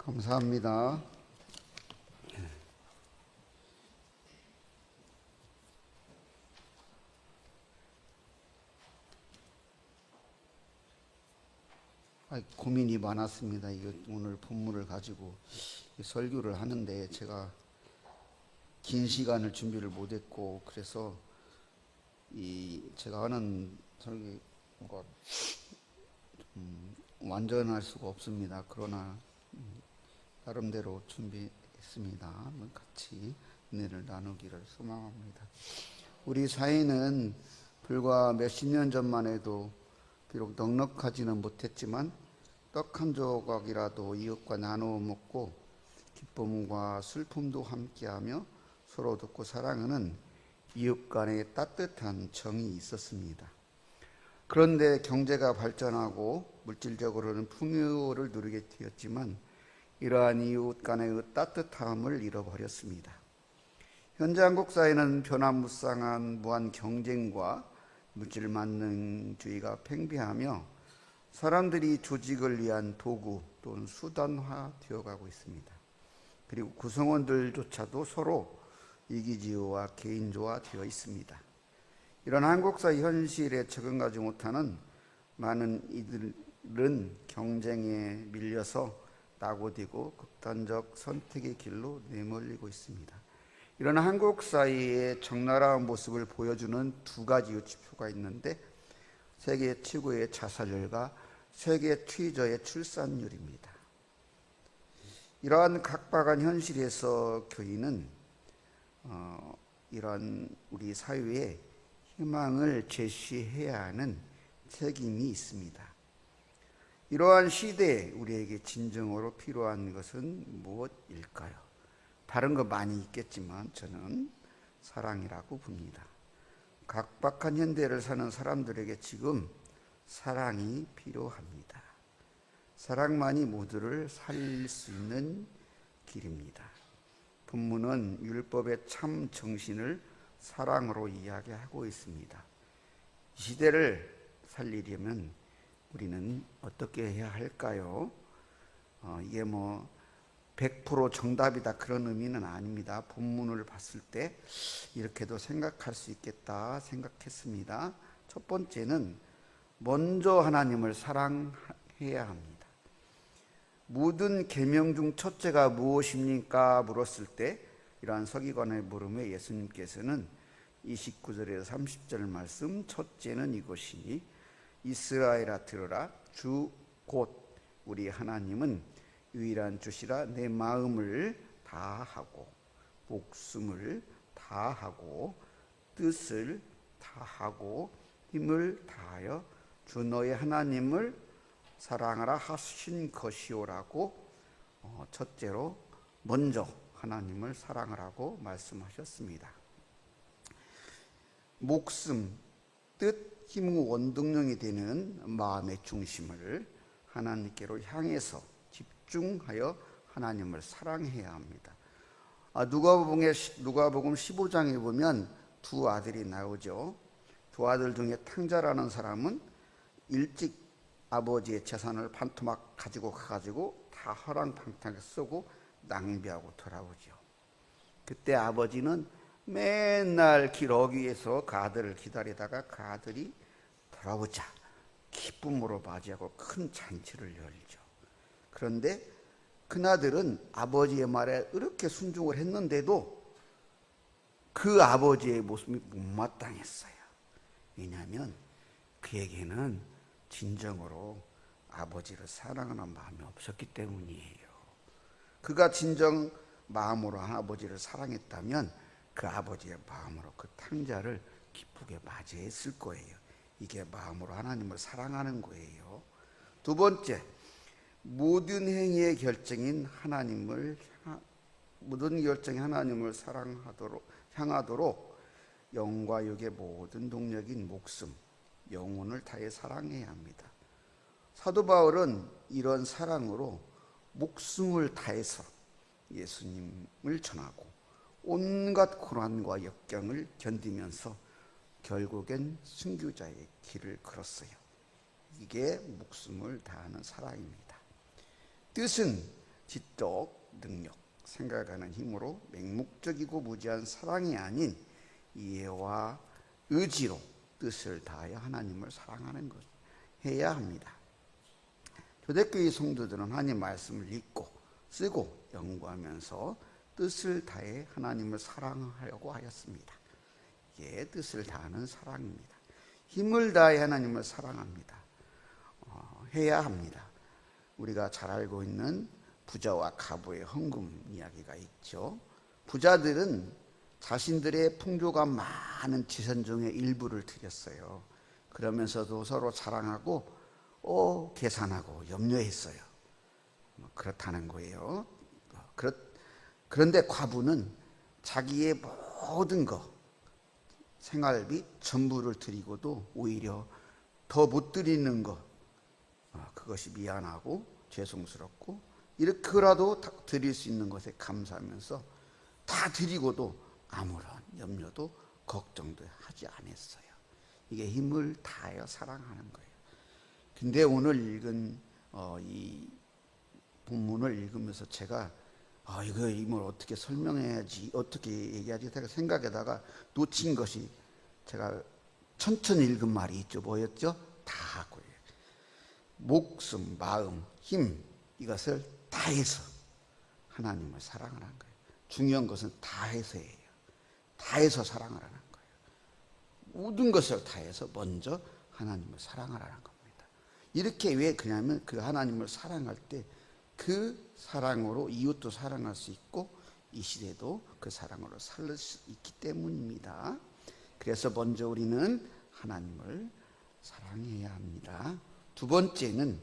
감사합니다. 고민이 많았습니다. 오늘 본문을 가지고 설교를 하는데 제가 긴 시간을 준비를 못했고, 그래서 제가 하는 설교가 완전할 수가 없습니다. 그러나 나름대로 준비했습니다. 한번 같이 은혜를 나누기를 소망합니다. 우리 사회는 불과 몇십 년 전만 해도 비록 넉넉하지는 못했지만 떡 한 조각이라도 이웃과 나누어 먹고 기쁨과 슬픔도 함께하며 서로 돕고 사랑하는 이웃 간의 따뜻한 정이 있었습니다. 그런데 경제가 발전하고 물질적으로는 풍요를 누리게 되었지만 이러한 이웃 간의 따뜻함을 잃어버렸습니다. 현재 한국 사회는 변화무쌍한 무한 경쟁과 물질 만능주의가 팽배하며 사람들이 조직을 위한 도구 또는 수단화 되어가고 있습니다. 그리고 구성원들조차도 서로 이기주의와 개인주의화 되어 있습니다. 이런 한국 사회 현실에 적응하지 못하는 많은 이들은 경쟁에 밀려서 낙오되고 극단적 선택의 길로 내몰리고 있습니다. 이런 한국 사회의 적나라한 모습을 보여주는 두 가지 지표가 있는데, 세계 최고의 자살률과 세계 최저의 출산율입니다. 이러한 각박한 현실에서 교인은 이러한 우리 사회에 희망을 제시해야 하는 책임이 있습니다. 이러한 시대에 우리에게 진정으로 필요한 것은 무엇일까요? 다른 거 많이 있겠지만 저는 사랑이라고 봅니다. 각박한 현대를 사는 사람들에게 지금 사랑이 필요합니다. 사랑만이 모두를 살릴 수 있는 길입니다. 본문은 율법의 참 정신을 사랑으로 이야기하고 있습니다. 이 시대를 살리려면 우리는 어떻게 해야 할까요? 이게 100% 정답이다 그런 의미는 아닙니다. 본문을 봤을 때 이렇게도 생각할 수 있겠다 생각했습니다. 첫 번째는 먼저 하나님을 사랑해야 합니다. 모든 계명 중 첫째가 무엇입니까? 물었을 때 이러한 서기관의 물음에 예수님께서는 29절에서 30절 말씀, 첫째는 이것이니 이스라엘아 들으라, 주 곧 우리 하나님은 유일한 주시라. 내 마음을 다하고 목숨을 다하고 뜻을 다하고 힘을 다하여 주 너의 하나님을 사랑하라 하신 것이오라고 첫째로 먼저 하나님을 사랑하라고 말씀하셨습니다. 목숨, 뜻, 힘, 원동력이 되는 마음의 중심을 하나님께로 향해서 집중하여 하나님을 사랑해야 합니다. 누가복음 15장에 보면 두 아들이 나오죠. 두 아들 중에 탕자라는 사람은 일찍 아버지의 재산을 반토막 가지고 가가지고 다 허랑방탕하게 쓰고 낭비하고 돌아오죠. 그때 아버지는 맨날 길 어귀에서 그 아들을 기다리다가 그 아들이 돌아오자 기쁨으로 맞이하고 큰 잔치를 열죠. 그런데 큰아들은 아버지의 말에 이렇게 순종을 했는데도 그 아버지의 모습이 못마땅했어요. 왜냐하면 그에게는 진정으로 아버지를 사랑하는 마음이 없었기 때문이에요. 그가 진정 마음으로 아버지를 사랑했다면 그 아버지의 마음으로 그 탕자를 기쁘게 맞이했을 거예요. 이게 마음으로 하나님을 사랑하는 거예요. 두 번째, 모든 행위의 결정인 하나님을 향하도록 영과 육의 모든 동력인 목숨, 영혼을 다해 사랑해야 합니다. 사도 바울은 이런 사랑으로 목숨을 다해서 예수님을 전하고 온갖 고난과 역경을 견디면서 결국엔 순교자의 길을 걸었어요. 이게 목숨을 다하는 사랑입니다. 뜻은 지적 능력, 생각하는 힘으로 맹목적이고 무지한 사랑이 아닌 이해와 의지로 뜻을 다하여 하나님을 사랑하는 것 해야 합니다. 초대교회 성도들은 하나님 말씀을 읽고 쓰고 연구하면서 뜻을 다해 하나님을 사랑하려고 하였습니다. 이게 뜻을 다하는 사랑입니다. 힘을 다해 하나님을 사랑합니다. 해야 합니다. 우리가 잘 알고 있는 부자와 가부의 헌금 이야기가 있죠. 부자들은 자신들의 풍조가 많은 지선종의 일부를 드렸어요. 그러면서도 서로 자랑하고 계산하고 염려했어요. 그렇다는 거예요. 그런데 과부는 자기의 모든 것, 생활비 전부를 드리고도 오히려 더 못 드리는 것, 그것이 미안하고 죄송스럽고 이렇게라도 드릴 수 있는 것에 감사하면서 다 드리고도 아무런 염려도 걱정도 하지 않았어요. 이게 힘을 다하여 사랑하는 거예요. 근데 오늘 읽은 이 본문을 읽으면서 제가 이걸 어떻게 설명해야지, 어떻게 얘기하지 생각하다가 놓친 것이, 제가 천천히 읽은 말이 있죠. 뭐였죠? 다하고요. 목숨, 마음, 힘, 이것을 다해서 하나님을 사랑하라는 거예요. 중요한 것은 다해서예요. 다해서 사랑하라는 거예요. 모든 것을 다해서 먼저 하나님을 사랑하라는 겁니다. 이렇게 왜 그러냐면 그 하나님을 사랑할 때 그 사랑으로 이웃도 사랑할 수 있고 이 시대도 그 사랑으로 살릴 수 있기 때문입니다. 그래서 먼저 우리는 하나님을 사랑해야 합니다. 두 번째는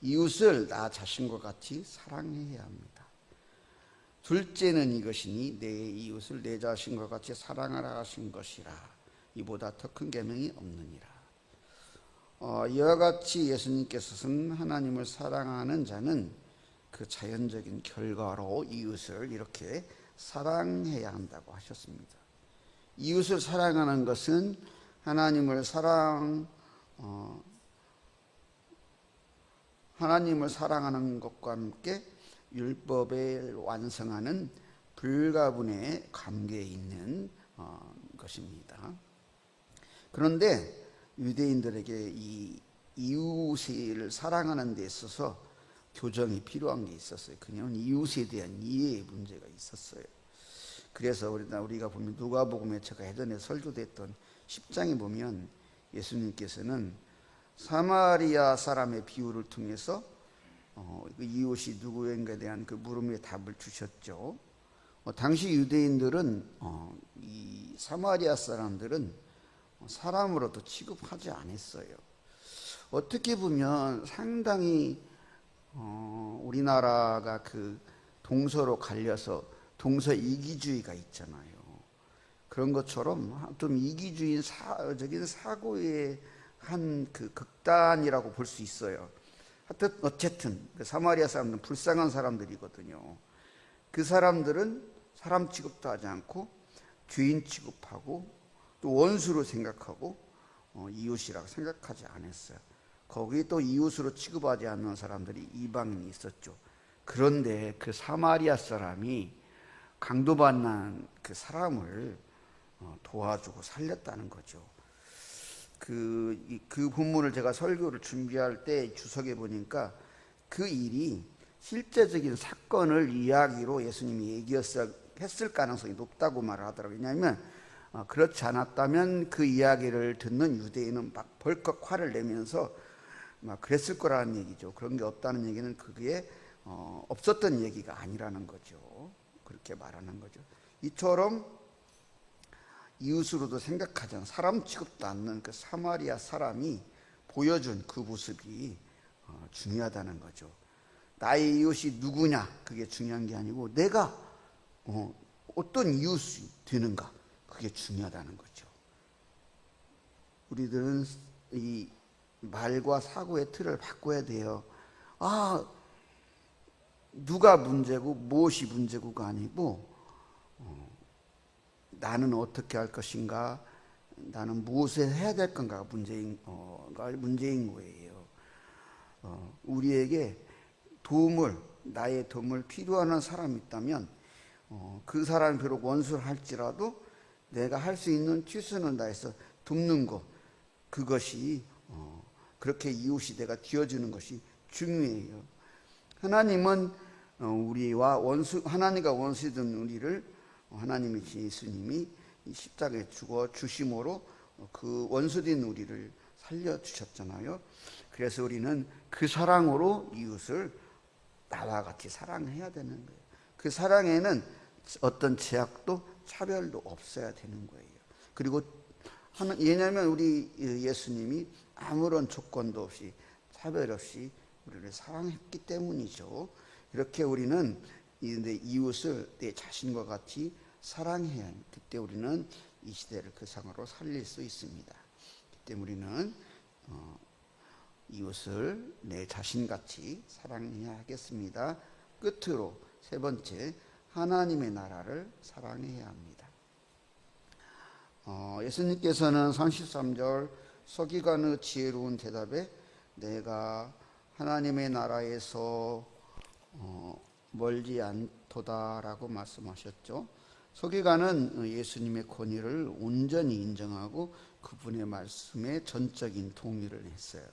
이웃을 나 자신과 같이 사랑해야 합니다. 둘째는 이것이니 내 이웃을 내 자신과 같이 사랑하라 하신 것이라. 이보다 더 큰 계명이 없느니라. 이와 같이 예수님께서는 하나님을 사랑하는 자는 그 자연적인 결과로 이웃을 이렇게 사랑해야 한다고 하셨습니다. 이웃을 사랑하는 것은 하나님을 사랑하는 것과 함께 율법을 완성하는 불가분의 관계에 있는 것입니다. 그런데 유대인들에게 이 이웃을 사랑하는 데 있어서 교정이 필요한 게 있었어요. 그냥 이웃에 대한 이해의 문제가 있었어요. 그래서 우리가 보면 누가복음에 제가 예전에 설교됐던 10장에 보면 예수님께서는 사마리아 사람의 비유를 통해서 이웃이 누구인가에 대한 그 물음에 답을 주셨죠. 당시 유대인들은 이 사마리아 사람들은 사람으로도 취급하지 않았어요. 어떻게 보면 상당히 우리나라가 그 동서로 갈려서 동서 이기주의가 있잖아요. 그런 것처럼 좀 이기주의적인 사고의 한 그 극단이라고 볼 수 있어요. 하여튼 어쨌든 그 사마리아 사람들은 불쌍한 사람들이거든요. 그 사람들은 사람 취급도 하지 않고 죄인 취급하고 또 원수로 생각하고 이웃이라고 생각하지 않았어요. 거기 또 이웃으로 취급하지 않는 사람들이 이방인이 있었죠. 그런데 그 사마리아 사람이 강도받는 그 사람을 도와주고 살렸다는 거죠. 그 본문을 제가 설교를 준비할 때 주석에 보니까 그 일이 실제적인 사건을 이야기로 예수님이 얘기했을 가능성이 높다고 말을 하더라고요. 왜냐하면 그렇지 않았다면 그 이야기를 듣는 유대인은 막 벌컥 화를 내면서 막 그랬을 거라는 얘기죠. 그런 게 없다는 얘기는 그게 없었던 얘기가 아니라는 거죠. 그렇게 말하는 거죠. 이처럼 이웃으로도 생각하지 않는, 사람 취급도 않는 그 사마리아 사람이 보여준 그 모습이 중요하다는 거죠. 나의 이웃이 누구냐, 그게 중요한 게 아니고 내가 어떤 이웃이 되는가, 그게 중요하다는 거죠. 우리들은 이 말과 사고의 틀을 바꿔야 돼요. 누가 문제고 무엇이 문제고가 아니고 나는 어떻게 할 것인가, 나는 무엇을 해야 될 건가가 문제인 거예요. 우리에게 도움을, 나의 도움을 필요하는 사람이 있다면 그 사람이 비록 원수를 할지라도 내가 할 수 있는 최선을 다해서 돕는 것, 그것이 그렇게 이웃이 내가 되어주는 것이 중요해요. 하나님은 우리와 하나님과 원수된 우리를 하나님이신 예수님이 십자가에 죽어 주심으로 그 원수된 우리를 살려주셨잖아요. 그래서 우리는 그 사랑으로 이웃을 나와 같이 사랑해야 되는 거예요. 그 사랑에는 어떤 제약도 차별도 없어야 되는 거예요. 그리고 왜냐하면 우리 예수님이 아무런 조건도 없이 차별 없이 우리를 사랑했기 때문이죠. 이렇게 우리는 이웃을 내 자신과 같이 사랑해야 해요. 그때 우리는 이 시대를 그 상으로 살릴 수 있습니다. 그때 우리는 이웃을 내 자신같이 사랑해야 하겠습니다. 끝으로 세 번째, 하나님의 나라를 사랑해야 합니다. 예수님께서는 33절 서기관의 지혜로운 대답에 내가 하나님의 나라에서 멀지 않도다라고 말씀하셨죠. 서기관은 예수님의 권위를 온전히 인정하고 그분의 말씀에 전적인 동의를 했어요.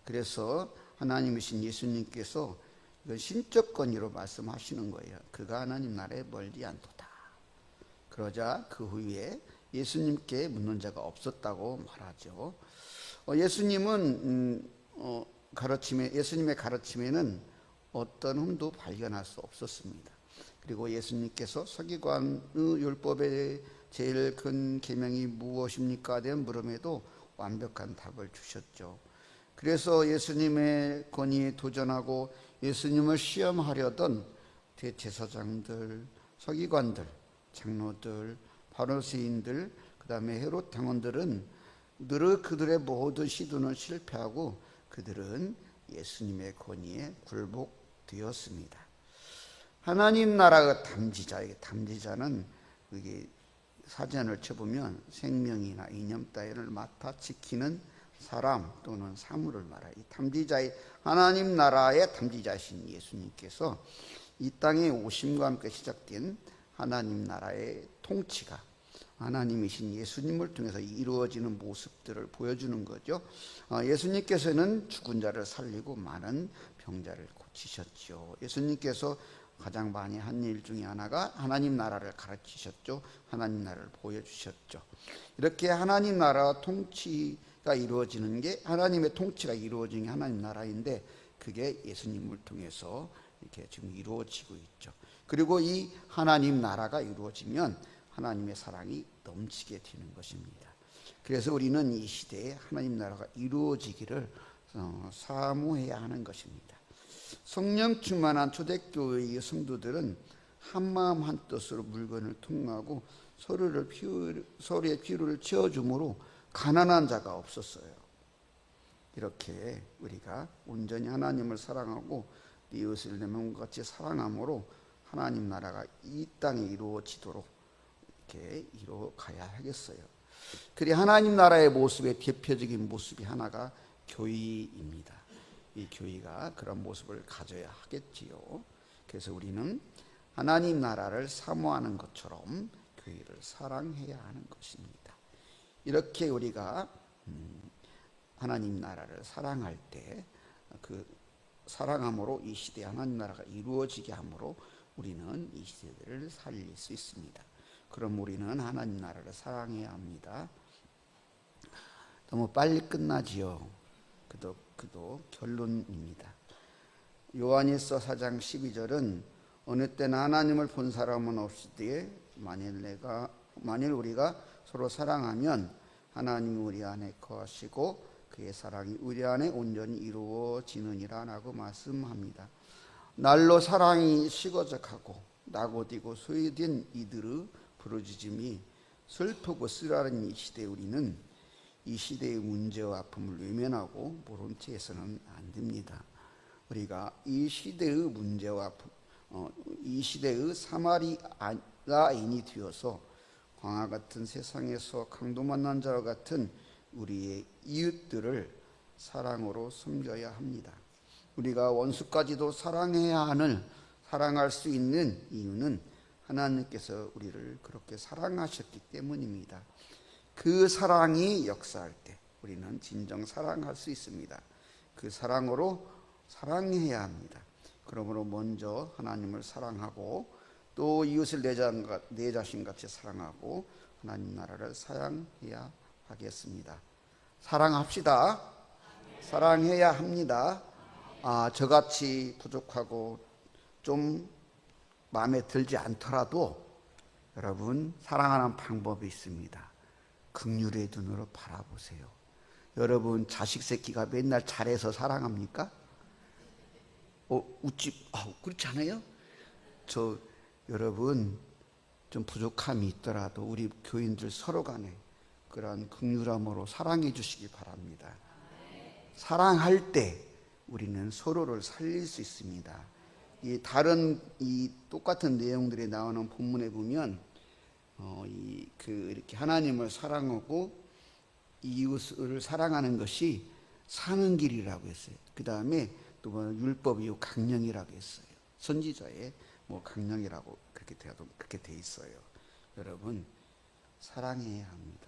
그래서 하나님이신 예수님께서 이건 신적 권위로 말씀하시는 거예요. 그가 하나님 나라에 멀지 않도다. 그러자 그 후에 예수님께 묻는 자가 없었다고 말하죠. 예수님의 가르침에는 어떤 흠도 발견할 수 없었습니다. 그리고 예수님께서 서기관의 율법의 제일 큰 계명이 무엇입니까? 대한 물음에도 완벽한 답을 주셨죠. 그래서 예수님의 권위에 도전하고 예수님을 시험하려던 대제사장들, 서기관들, 장로들, 바리새인들, 그다음에 헤롯 당원들은 늘 그들의 모든 시도는 실패하고 그들은 예수님의 권위에 굴복되었습니다. 하나님 나라의 담지자는 이게 사전을 쳐보면 생명이나 이념 따위를 맡아 지키는 사람 또는 사물을 말해요. 이 담지자의 하나님 나라의 담지자이신 예수님께서 이 땅에 오심과 함께 시작된 하나님 나라의 통치가 하나님이신 예수님을 통해서 이루어지는 모습들을 보여주는 거죠. 예수님께서는 죽은 자를 살리고 많은 병자를 고치셨죠. 예수님께서 가장 많이 한 일 중에 하나가 하나님 나라를 가르치셨죠. 하나님 나라를 보여주셨죠. 이렇게 하나님 나라 통치가 이루어지는 게 하나님의 통치가 이루어지는 게 하나님 나라인데 그게 예수님을 통해서 이렇게 지금 이루어지고 있죠. 그리고 이 하나님 나라가 이루어지면 하나님의 사랑이 넘치게 되는 것입니다. 그래서 우리는 이 시대에 하나님 나라가 이루어지기를 사모해야 하는 것입니다. 성령 충만한 초대교회의 성도들은 한마음 한뜻으로 물건을 통하고 서로의 필요를 채워주므로 가난한 자가 없었어요. 이렇게 우리가 온전히 하나님을 사랑하고 이웃을 내 몸과 같이 사랑함으로 하나님 나라가 이 땅에 이루어지도록 이렇게 이루어가야 하겠어요. 그리 하나님 나라의 모습의 대표적인 모습이 하나가 교회입니다. 이 교회가 그런 모습을 가져야 하겠지요. 그래서 우리는 하나님 나라를 사모하는 것처럼 교회를 사랑해야 하는 것입니다. 이렇게 우리가 하나님 나라를 사랑할 때 그 사랑함으로 이 시대에 하나님 나라가 이루어지게 함으로 우리는 이 시대를 살릴 수 있습니다. 그럼 우리는 하나님 나라를 사랑해야 합니다. 너무 빨리 끝나지요. 그도 결론입니다. 요한일서 4장 12절은 어느 때나 하나님을 본 사람은 없으되 만일 우리가 서로 사랑하면 하나님이 우리 안에 거하시고 그의 사랑이 우리 안에 온전히 이루어지느니라 라고 말씀합니다. 날로 사랑이 식어져가고 낙오되고 소외된 이들의 부르짖음이 슬프고 쓰라린 이 시대에 우리는 이 시대의 문제와 아픔을 외면하고 모른 채 해서는 안 됩니다. 우리가 이 시대의 문제와 아픔, 이 시대의 사마리아인이 되어서 광야 같은 세상에서 강도 만난 자와 같은 우리의 이웃들을 사랑으로 섬겨야 합니다. 우리가 원수까지도 사랑해야 하는, 사랑할 수 있는 이유는 하나님께서 우리를 그렇게 사랑하셨기 때문입니다. 그 사랑이 역사할 때 우리는 진정 사랑할 수 있습니다. 그 사랑으로 사랑해야 합니다. 그러므로 먼저 하나님을 사랑하고 또 이웃을 내 자신같이 사랑하고 하나님 나라를 사랑해야 하겠습니다. 사랑합시다. 사랑해야 합니다. 저같이 부족하고 좀 마음에 들지 않더라도 여러분, 사랑하는 방법이 있습니다. 긍휼의 눈으로 바라보세요. 여러분, 자식 새끼가 맨날 잘해서 사랑합니까? 그렇지 않아요? 여러분, 좀 부족함이 있더라도 우리 교인들 서로 간에 그러한 긍휼함으로 사랑해 주시기 바랍니다. 사랑할 때 우리는 서로를 살릴 수 있습니다. 이 똑같은 내용들이 나오는 본문에 보면 이렇게 하나님을 사랑하고 이웃을 사랑하는 것이 사는 길이라고 했어요. 그 다음에 또 율법이 강령이라고 했어요. 선지자의 강령이라고 그렇게 돼 있어요. 여러분, 사랑해야 합니다.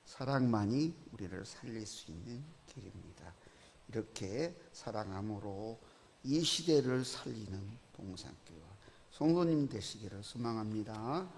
사랑만이 우리를 살릴 수 있는 길입니다. 이렇게 사랑함으로 이 시대를 살리는 봉산교회와 성도님 되시기를 소망합니다.